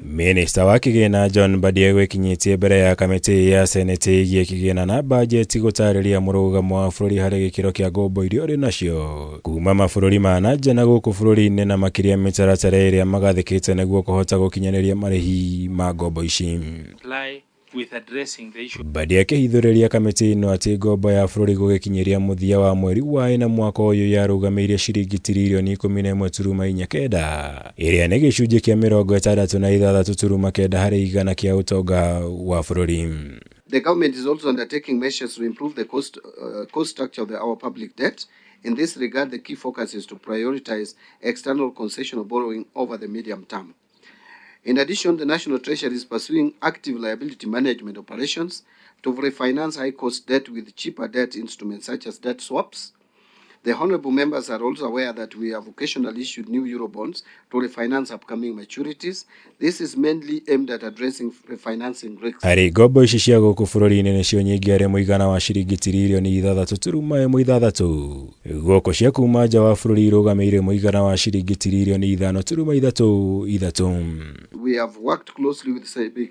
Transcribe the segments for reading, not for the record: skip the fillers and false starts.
Minista wa kigina John Mbadi gwikinyitie mbere ya kamiti ya seneti igie kigina na bajeti gutariria murugamo wa bururi hari gikiro kia ngombo iria uri nacio kuma mabururi ma nanja na guku bururi-ini na makiria mitaratara iria magathikite niguo kuhota gukinyaniria marihi ma ngombo ici. Mbadi akihithuriria kamiti ino ati ngombo ya bururi gugikinyiria muthia wa mweri wa ina mwaka uyu yarugamiire ciringi tiririoni 11.9 iria ni gicunjĩ kia 66.9 hari igana kia utonga wa bururi. The government is also undertaking measures to improve the cost structure of our public debt. In this regard, the key focus is to prioritize external concessional borrowing over the medium term. In addition, the National Treasury is pursuing active liability management operations to refinance high-cost debt with cheaper debt instruments such as debt swaps. The honourable members are also aware that we have occasionally issued new Eurobonds to refinance upcoming maturities. This is mainly aimed at addressing refinancing risks. Hari ngombo ici cia guku bururi-ini nicio nyingi ari muigana wa ciringi tiririoni 6.6 guku cia kuma nja wa bururi irugamiire muigana wa ciringi tiririoni 5.3. We have worked closely with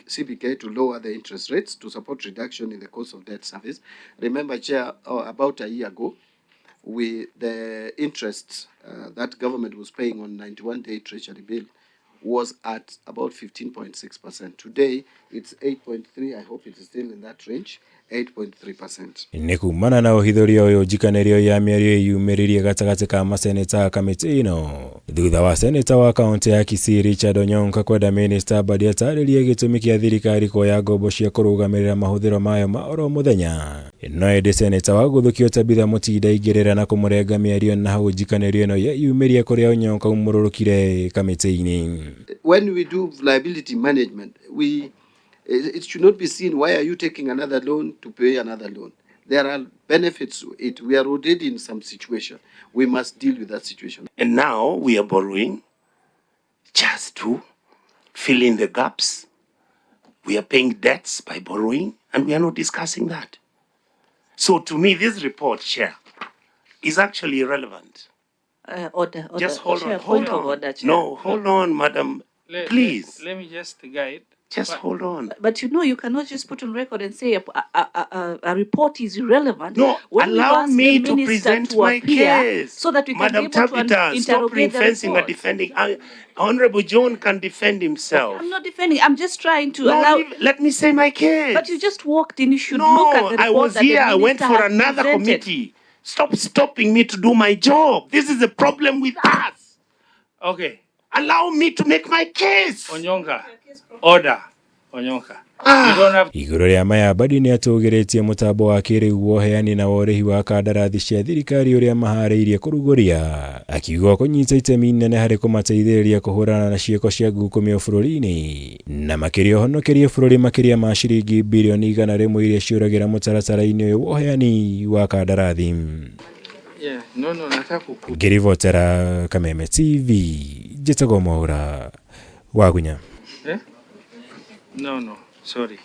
CBK to lower the interest rates to support reduction in the cost of debt service. Remember, Chair, about a year ago, the interest that government was paying on 91-day treasury bill was at about 15.6%. Today, it's 8.3. I hope it is still in that range, 8.3%. Ni kumana na uhithuria uyu njikanirio ya miario yumiririe gatagati ka maseneta kamiti ino thutha wa seneta wa kaunti ya Kisii Richard Onyonka kwenda Minista Mbadi ataririe gitumi kia thirikari kuoya ngombo cia kurugamirira mahuthiro mayo ma oro muthenya. No indi seneta wa guthukio Tabitha Mutinda ingirira na kumurenga miario na hau njikanirio ino yumirie kuria Onyonka umururukire kamiti-ini. When we do liability management, it should not be seen, why are you taking another loan to pay another loan? There are benefits to it. We are already in some situation. We must deal with that situation. And now we are borrowing just to fill in the gaps. We are paying debts by borrowing, and we are not discussing that. So to me, this report, Chair, is actually irrelevant. Order. Just hold Chair, on. Hold on. Order, No, hold on, Madam. Please. Let me just guide. Just hold on. But you cannot just put on record and say a report is irrelevant. No, allow me to present my case. So that we can Madam be able Tabitha, to stop interrogate the fencing and report. defending. Honorable John can defend himself. I'm not defending. I'm just trying to No, allow. let me say my case. But you just walked in. You should No, look at the report. I was that here. the I went minister for has another presented. committee. Stop stopping me to do my job. This is a problem with us. Okay. Allow me to make my case. Onyonka. Order. Onyonka. You don't have Iguru ria maya Mbadi ni atugiritie mutambo wa kiriu woheani na worihi wa kandarathi cia thirikari uria mahariirie kuruguria akiuga kunyita itemi inene hari kumateithĩrĩria kuhurana na ciiko cia ngukumio bururi-ini na makiria honokerie bururi makiria ma ciringi bilioni 100 iria ciuragira mutaratara-ini uyu woheani wa kandarathi. nataka kuku. Ngirivotera Kameme TV njitagwo Mwaura Wagunya. No, sorry.